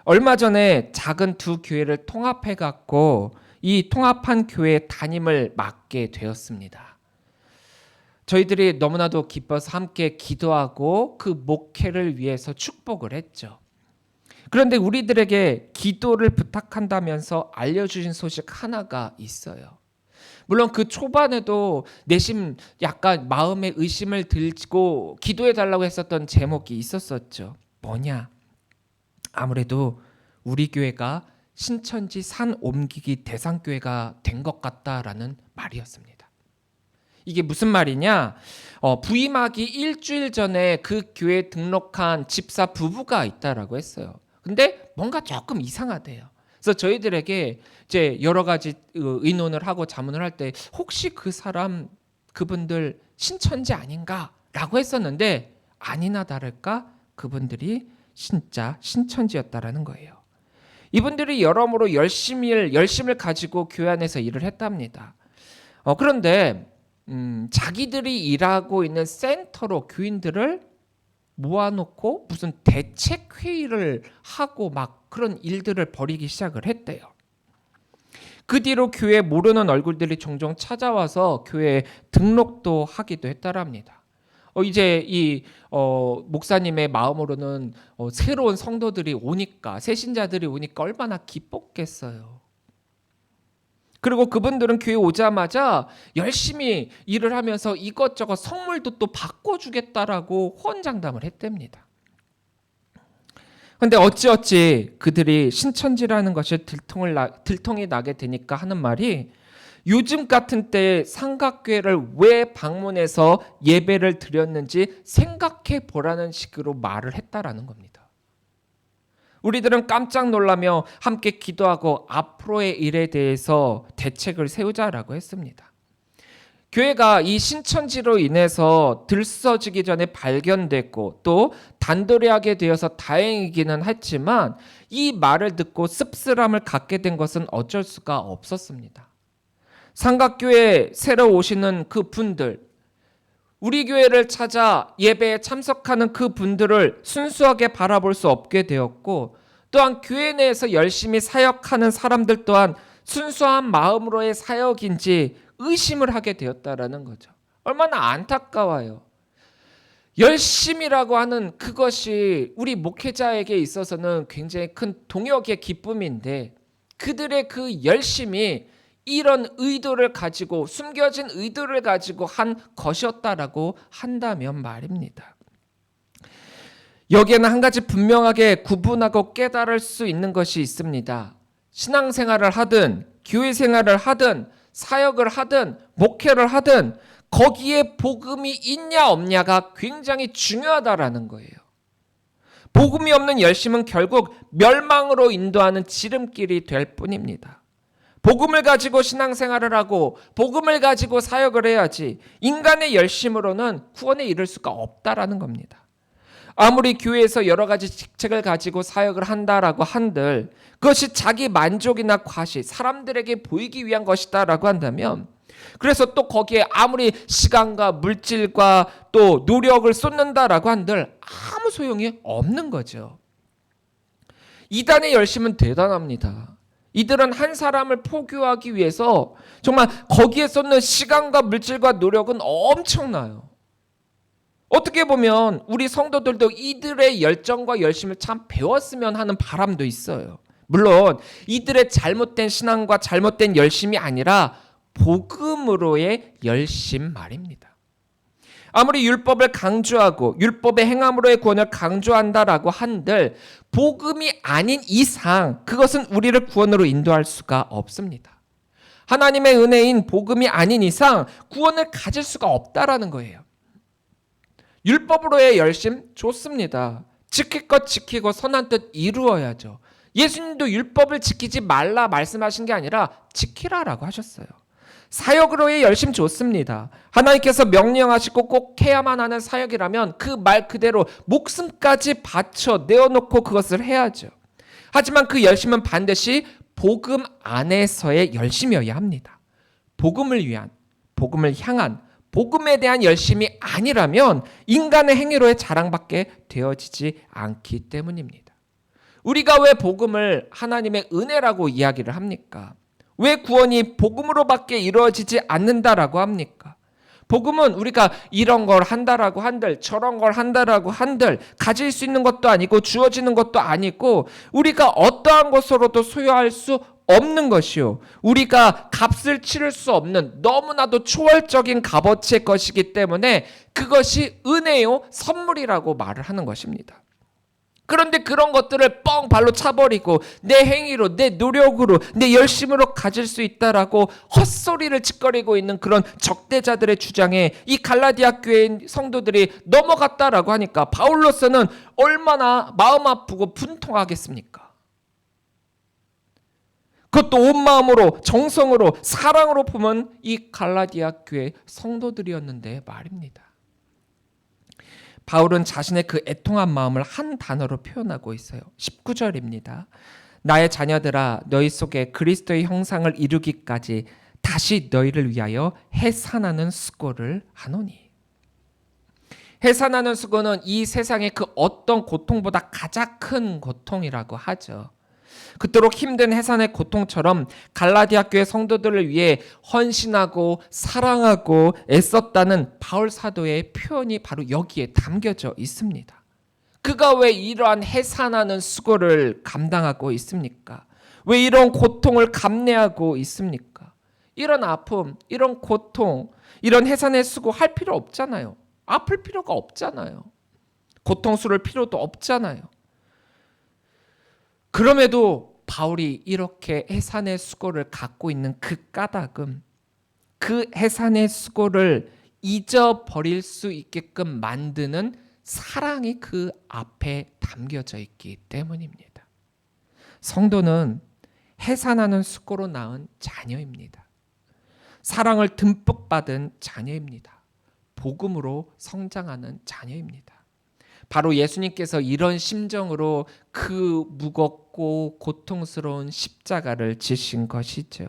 얼마 전에 작은 두 교회를 통합해갖고 이 통합한 교회 담임을 맡게 되었습니다. 저희들이 너무나도 기뻐서 함께 기도하고 그 목회를 위해서 축복을 했죠. 그런데 우리들에게 기도를 부탁한다면서 알려주신 소식 하나가 있어요. 물론 그 초반에도 내심 약간 마음에 의심을 들고 기도해달라고 했었던 제목이 있었었죠. 뭐냐? 아무래도 우리 교회가 신천지 산 옮기기 대상교회가 된 것 같다라는 말이었습니다. 이게 무슨 말이냐? 부임하기 일주일 전에 그 교회에 등록한 집사 부부가 있다라고 했어요. 근데 뭔가 조금 이상하대요. 그래서 저희들에게 이제 여러 가지 의논을 하고 자문을 할 때 혹시 그분들 신천지 아닌가라고 했었는데 아니나 다를까 그분들이 진짜 신천지였다라는 거예요. 이분들이 여러모로 열심을 가지고 교회 안에서 일을 했답니다. 그런데 자기들이 일하고 있는 센터로 교인들을 모아놓고 무슨 대책회의를 하고 막 그런 일들을 벌이기 시작을 했대요. 그 뒤로 교회에 모르는 얼굴들이 종종 찾아와서 교회에 등록도 하기도 했다랍니다. 이제 이 목사님의 마음으로는 새로운 성도들이 오니까 새신자들이 오니까 얼마나 기뻤겠어요. 그리고 그분들은 교회 오자마자 열심히 일을 하면서 이것저것 선물도 또 바꿔주겠다라고 호언장담을 했답니다. 그런데 어찌어찌 그들이 신천지라는 것이 들통이 나게 되니까 하는 말이 요즘 같은 때에 삼각교회를 왜 방문해서 예배를 드렸는지 생각해 보라는 식으로 말을 했다라는 겁니다. 우리들은 깜짝 놀라며 함께 기도하고 앞으로의 일에 대해서 대책을 세우자라고 했습니다. 교회가 이 신천지로 인해서 들썩이기 전에 발견됐고 또 단도리하게 되어서 다행이기는 했지만 이 말을 듣고 씁쓸함을 갖게 된 것은 어쩔 수가 없었습니다. 삼각교회에 새로 오시는 그 분들, 우리 교회를 찾아 예배에 참석하는 그 분들을 순수하게 바라볼 수 없게 되었고 또한 교회 내에서 열심히 사역하는 사람들 또한 순수한 마음으로의 사역인지 의심을 하게 되었다라는 거죠. 얼마나 안타까워요. 열심이라고 하는 그것이 우리 목회자에게 있어서는 굉장히 큰 동역의 기쁨인데 그들의 그 열심이 이런 의도를 가지고 숨겨진 의도를 가지고 한 것이었다라고 한다면 말입니다. 여기에는 한 가지 분명하게 구분하고 깨달을 수 있는 것이 있습니다. 신앙생활을 하든 교회 생활을 하든 사역을 하든 목회를 하든 거기에 복음이 있냐 없냐가 굉장히 중요하다라는 거예요. 복음이 없는 열심은 결국 멸망으로 인도하는 지름길이 될 뿐입니다. 복음을 가지고 신앙생활을 하고 복음을 가지고 사역을 해야지 인간의 열심으로는 구원에 이를 수가 없다라는 겁니다. 아무리 교회에서 여러 가지 직책을 가지고 사역을 한다라고 한들 그것이 자기 만족이나 과시, 사람들에게 보이기 위한 것이다라고 한다면 그래서 또 거기에 아무리 시간과 물질과 또 노력을 쏟는다라고 한들 아무 소용이 없는 거죠. 이단의 열심은 대단합니다. 이들은 한 사람을 포교하기 위해서 정말 거기에 쏟는 시간과 물질과 노력은 엄청나요. 어떻게 보면 우리 성도들도 이들의 열정과 열심을 참 배웠으면 하는 바람도 있어요. 물론 이들의 잘못된 신앙과 잘못된 열심이 아니라 복음으로의 열심 말입니다. 아무리 율법을 강조하고 율법의 행함으로의 구원을 강조한다라고 한들 복음이 아닌 이상 그것은 우리를 구원으로 인도할 수가 없습니다. 하나님의 은혜인 복음이 아닌 이상 구원을 가질 수가 없다라는 거예요. 율법으로의 열심 좋습니다. 지킬 것 지키고 선한 뜻 이루어야죠. 예수님도 율법을 지키지 말라 말씀하신 게 아니라 지키라라고 하셨어요. 사역으로의 열심 좋습니다. 하나님께서 명령하시고 꼭 해야만 하는 사역이라면 그 말 그대로 목숨까지 바쳐 내어놓고 그것을 해야죠. 하지만 그 열심은 반드시 복음 안에서의 열심이어야 합니다. 복음을 위한, 복음을 향한, 복음에 대한 열심이 아니라면 인간의 행위로의 자랑밖에 되어지지 않기 때문입니다. 우리가 왜 복음을 하나님의 은혜라고 이야기를 합니까? 왜 구원이 복음으로밖에 이루어지지 않는다라고 합니까? 복음은 우리가 이런 걸 한다라고 한들 저런 걸 한다라고 한들 가질 수 있는 것도 아니고 주어지는 것도 아니고 우리가 어떠한 것으로도 소유할 수 없는 것이요. 우리가 값을 치를 수 없는 너무나도 초월적인 값어치의 것이기 때문에 그것이 은혜요 선물이라고 말을 하는 것입니다. 그런데 그런 것들을 뻥 발로 차버리고 내 행위로 내 노력으로 내 열심으로 가질 수 있다라고 헛소리를 짓거리고 있는 그런 적대자들의 주장에 이 갈라디아 교회 성도들이 넘어갔다라고 하니까 바울로서는 얼마나 마음 아프고 분통하겠습니까? 그것도 온 마음으로 정성으로 사랑으로 품은 이 갈라디아 교회 성도들이었는데 말입니다. 바울은 자신의 그 애통한 마음을 한 단어로 표현하고 있어요. 19절입니다. 나의 자녀들아 너희 속에 그리스도의 형상을 이루기까지 다시 너희를 위하여 해산하는 수고를 하노니. 해산하는 수고는 이 세상의 그 어떤 고통보다 가장 큰 고통이라고 하죠. 그토록 힘든 해산의 고통처럼 갈라디아 교회 성도들을 위해 헌신하고 사랑하고 애썼다는 바울 사도의 표현이 바로 여기에 담겨져 있습니다. 그가 왜 이러한 해산하는 수고를 감당하고 있습니까? 왜 이런 고통을 감내하고 있습니까? 이런 아픔, 이런 고통, 이런 해산의 수고 할 필요 없잖아요. 아플 필요가 없잖아요. 고통스러울 필요도 없잖아요. 그럼에도 바울이 이렇게 해산의 수고를 갖고 있는 그 까닭은 그 해산의 수고를 잊어버릴 수 있게끔 만드는 사랑이 그 앞에 담겨져 있기 때문입니다. 성도는 해산하는 수고로 낳은 자녀입니다. 사랑을 듬뿍 받은 자녀입니다. 복음으로 성장하는 자녀입니다. 바로 예수님께서 이런 심정으로 그 무겁고 고통스러운 십자가를 지신 것이죠.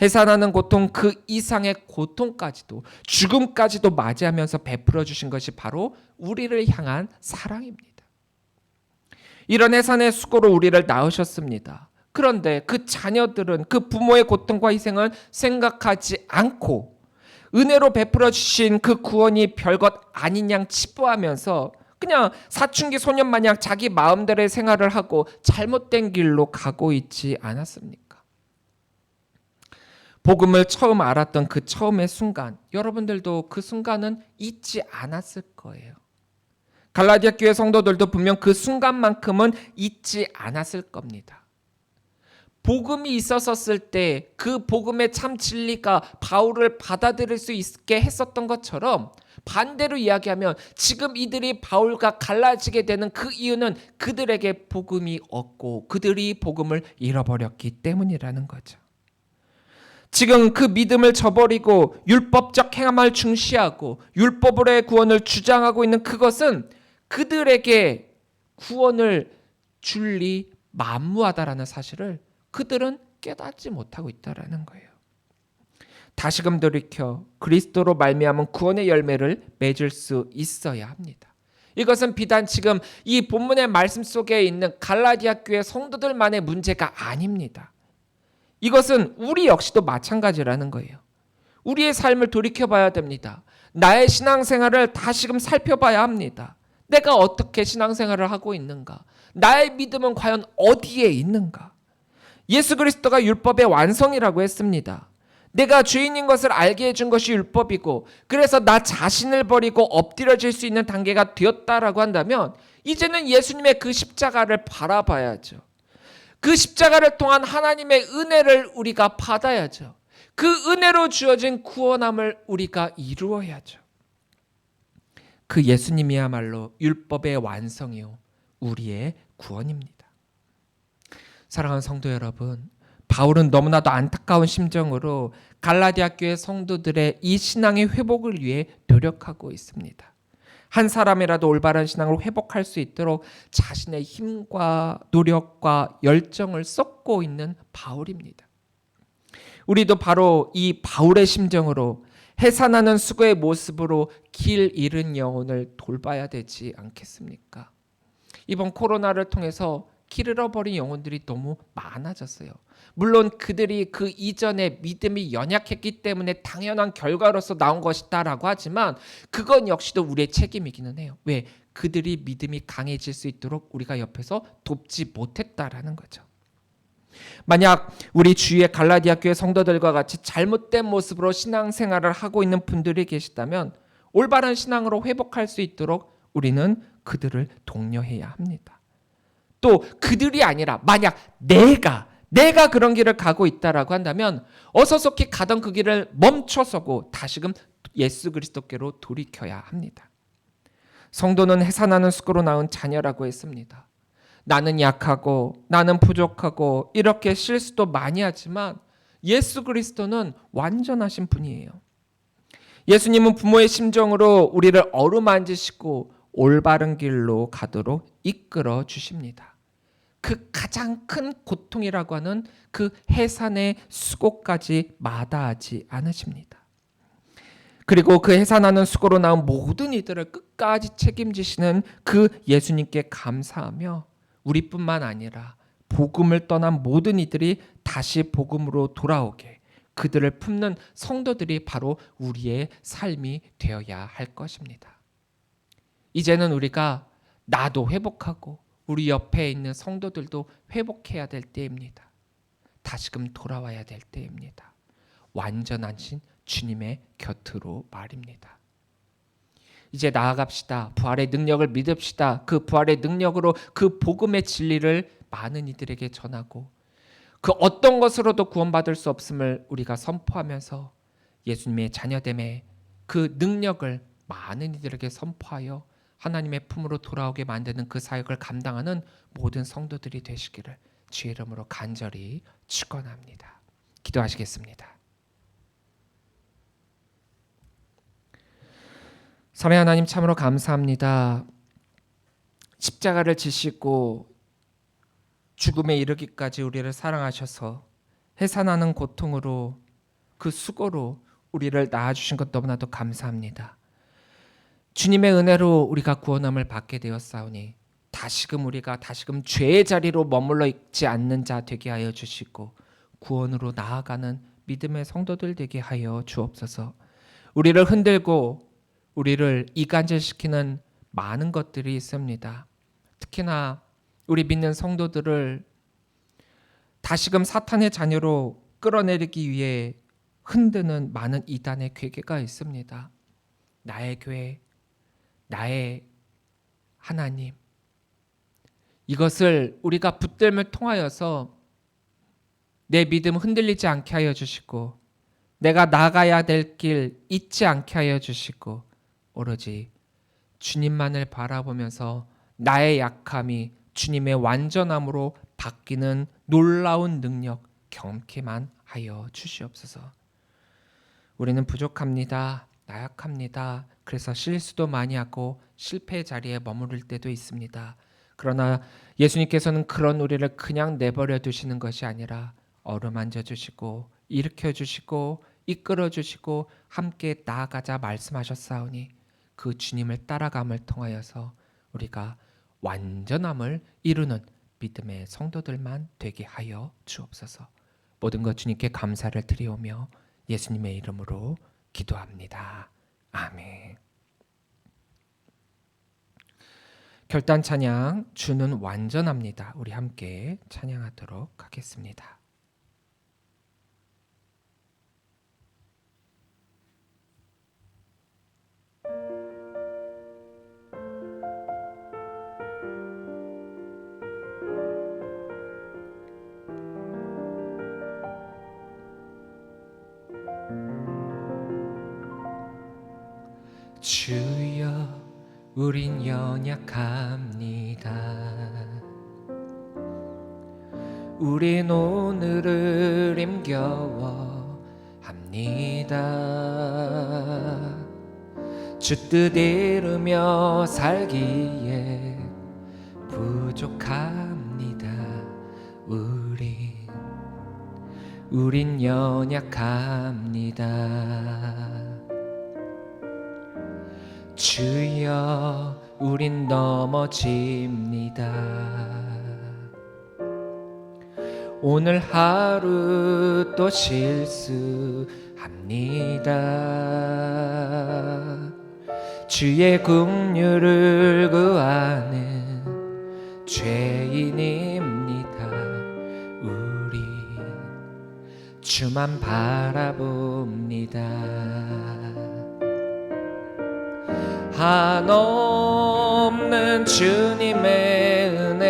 해산하는 고통 그 이상의 고통까지도 죽음까지도 맞이하면서 베풀어 주신 것이 바로 우리를 향한 사랑입니다. 이런 해산의 수고로 우리를 낳으셨습니다. 그런데 그 자녀들은 그 부모의 고통과 희생을 생각하지 않고 은혜로 베풀어 주신 그 구원이 별것 아닌 양 치부하면서 그냥 사춘기 소년 마냥 자기 마음대로의 생활을 하고 잘못된 길로 가고 있지 않았습니까? 복음을 처음 알았던 그 처음의 순간, 여러분들도 그 순간은 잊지 않았을 거예요. 갈라디아 교회 성도들도 분명 그 순간만큼은 잊지 않았을 겁니다. 복음이 있었을 때 그 복음의 참 진리가 바울을 받아들일 수 있게 했었던 것처럼 반대로 이야기하면 지금 이들이 바울과 갈라지게 되는 그 이유는 그들에게 복음이 없고 그들이 복음을 잃어버렸기 때문이라는 거죠. 지금 그 믿음을 저버리고 율법적 행함을 중시하고 율법으로의 구원을 주장하고 있는 그것은 그들에게 구원을 줄리 만무하다라는 사실을 그들은 깨닫지 못하고 있다라는 거예요. 다시금 돌이켜 그리스도로 말미암은 구원의 열매를 맺을 수 있어야 합니다. 이것은 비단 지금 이 본문의 말씀 속에 있는 갈라디아 교회 성도들만의 문제가 아닙니다. 이것은 우리 역시도 마찬가지라는 거예요. 우리의 삶을 돌이켜봐야 됩니다. 나의 신앙생활을 다시금 살펴봐야 합니다. 내가 어떻게 신앙생활을 하고 있는가? 나의 믿음은 과연 어디에 있는가? 예수 그리스도가 율법의 완성이라고 했습니다. 내가 죄인인 것을 알게 해준 것이 율법이고 그래서 나 자신을 버리고 엎드려질 수 있는 단계가 되었다라고 한다면 이제는 예수님의 그 십자가를 바라봐야죠. 그 십자가를 통한 하나님의 은혜를 우리가 받아야죠. 그 은혜로 주어진 구원함을 우리가 이루어야죠. 그 예수님이야말로 율법의 완성이요 우리의 구원입니다. 사랑하는 성도 여러분, 바울은 너무나도 안타까운 심정으로 갈라디아 교회 성도들의 이 신앙의 회복을 위해 노력하고 있습니다. 한 사람이라도 올바른 신앙을 회복할 수 있도록 자신의 힘과 노력과 열정을 쏟고 있는 바울입니다. 우리도 바로 이 바울의 심정으로 해산하는 수고의 모습으로 길 잃은 영혼을 돌봐야 되지 않겠습니까? 이번 코로나를 통해서 길 잃어버린 영혼들이 너무 많아졌어요. 물론 그들이 그 이전에 믿음이 연약했기 때문에 당연한 결과로서 나온 것이다라고 하지만 그건 역시도 우리의 책임이기는 해요. 왜? 그들이 믿음이 강해질 수 있도록 우리가 옆에서 돕지 못했다라는 거죠. 만약 우리 주위의 갈라디아 교회 성도들과 같이 잘못된 모습으로 신앙생활을 하고 있는 분들이 계시다면 올바른 신앙으로 회복할 수 있도록 우리는 그들을 독려해야 합니다. 또 그들이 아니라 만약 내가 그런 길을 가고 있다라고 한다면 어서 속히 가던 그 길을 멈춰서고 다시금 예수 그리스도께로 돌이켜야 합니다. 성도는 해산하는 숯으로 낳은 자녀라고 했습니다. 나는 약하고 나는 부족하고 이렇게 실수도 많이 하지만 예수 그리스도는 완전하신 분이에요. 예수님은 부모의 심정으로 우리를 어루만지시고 올바른 길로 가도록 이끌어 주십니다. 그 가장 큰 고통이라고 하는 그 해산의 수고까지 마다하지 않으십니다. 그리고 그 해산하는 수고로 나온 모든 이들을 끝까지 책임지시는 그 예수님께 감사하며 우리뿐만 아니라 복음을 떠난 모든 이들이 다시 복음으로 돌아오게 그들을 품는 성도들이 바로 우리의 삶이 되어야 할 것입니다. 이제는 우리가 나도 회복하고 우리 옆에 있는 성도들도 회복해야 될 때입니다. 다시금 돌아와야 될 때입니다. 완전하신 주님의 곁으로 말입니다. 이제 나아갑시다. 부활의 능력을 믿읍시다. 그 부활의 능력으로 그 복음의 진리를 많은 이들에게 전하고 그 어떤 것으로도 구원받을 수 없음을 우리가 선포하면서 예수님의 자녀됨의 그 능력을 많은 이들에게 선포하여 하나님의 품으로 돌아오게 만드는 그 사역을 감당하는 모든 성도들이 되시기를 주의 이름으로 간절히 축원합니다. 기도하시겠습니다. 사랑의 하나님 참으로 감사합니다. 십자가를 지시고 죽음에 이르기까지 우리를 사랑하셔서 해산하는 고통으로 그 수고로 우리를 낳아주신 것 너무나도 감사합니다. 주님의 은혜로 우리가 구원함을 받게 되었사오니 우리가 다시금 죄의 자리로 머물러 있지 않는 자 되게 하여 주시고 구원으로 나아가는 믿음의 성도들 되게 하여 주옵소서. 우리를 흔들고 우리를 이간질시키는 많은 것들이 있습니다. 특히나 우리 믿는 성도들을 다시금 사탄의 자녀로 끌어내리기 위해 흔드는 많은 이단의 괴계가 있습니다. 나의 교회, 나의 하나님, 이것을 우리가 붙들음을 통하여서 내 믿음 흔들리지 않게 하여 주시고 내가 나가야 될 길 잊지 않게 하여 주시고 오로지 주님만을 바라보면서 나의 약함이 주님의 완전함으로 바뀌는 놀라운 능력 경험케만 하여 주시옵소서. 우리는 부족합니다. 나약합니다. 그래서 실수도 많이 하고 실패의 자리에 머무를 때도 있습니다. 그러나 예수님께서는 그런 우리를 그냥 내버려 두시는 것이 아니라 어루만져 주시고 일으켜 주시고 이끌어 주시고 함께 나아가자 말씀하셨사오니 그 주님을 따라감을 통하여서 우리가 완전함을 이루는 믿음의 성도들만 되게 하여 주옵소서. 모든 것 주님께 감사를 드리오며 예수님의 이름으로 기도합니다. 아멘. 결단 찬양 주는 완전합니다. 우리 함께 찬양하도록 하겠습니다. 주여 우린 연약합니다. 우린 오늘을 힘겨워합니다. 주 뜻 이루며 살기에 부족합니다. 우린 연약합니다. 주여 우린 넘어집니다. 오늘 하루 또 실수합니다. 주의 긍휼을 구하는 죄인입니다. 우리 주만 바라봅니다. 한없는 주님의 은혜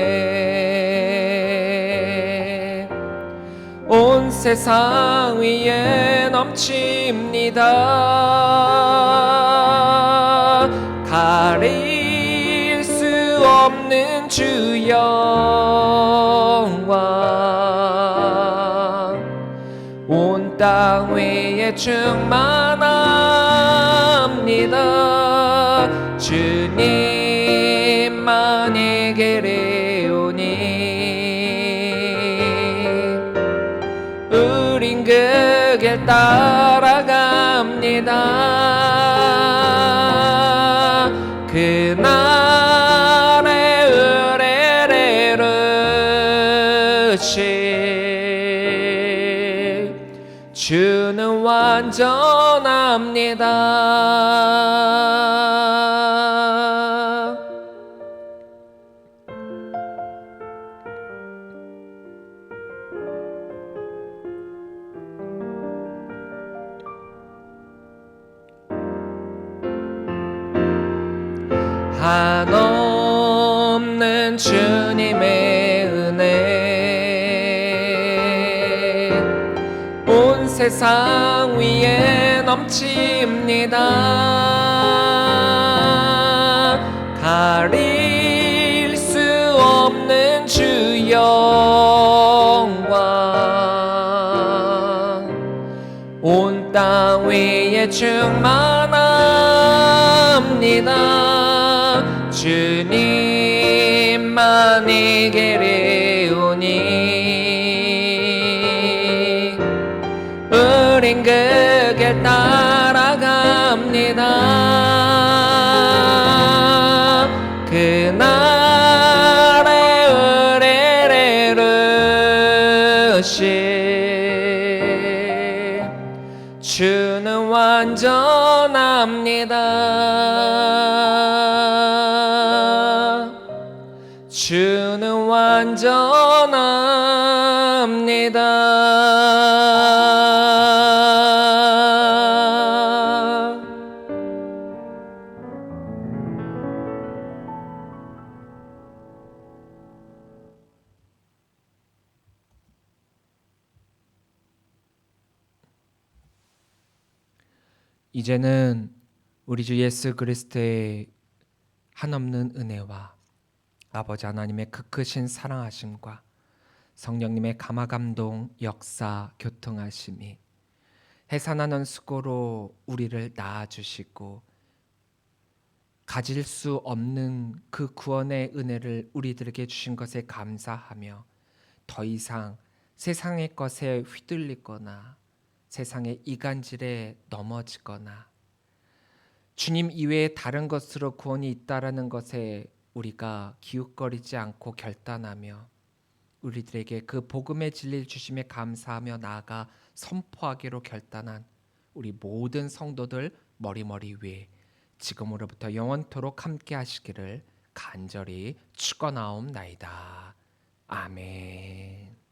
온 세상 위에 넘칩니다. 가릴 수 없는 주 영광 온 땅 위에 충만합니다. 주님만이 계리오니 우린 그 길 따라갑니다. 그날의 의뢰를 주는 완전합니다. 한없는 주님의 은혜 온 세상 위에 넘칩니다. 가릴 수 없는 주 영광 온 땅 위에 충만합니다. 주님만이 계리오니 우린 그 길 따라갑니다. 그날의 의뢰를 주는 완전합니다. 주는 완전합니다. 이제는 우리 주 예수 그리스도의 한없는 은혜와 아버지 하나님의 그 크신 사랑하심과 성령님의 감화감동, 역사, 교통하심이 해산하는 수고로 우리를 낳아주시고 가질 수 없는 그 구원의 은혜를 우리들에게 주신 것에 감사하며 더 이상 세상의 것에 휘둘리거나 세상의 이간질에 넘어지거나 주님 이외에 다른 것으로 구원이 있다라는 것에 우리가 기웃거리지 않고 결단하며 우리들에게 그 복음의 진리를 주심에 감사하며 나아가 선포하기로 결단한 우리 모든 성도들 머리머리 위에 지금으로부터 영원토록 함께 하시기를 간절히 축원하옵나이다. 아멘.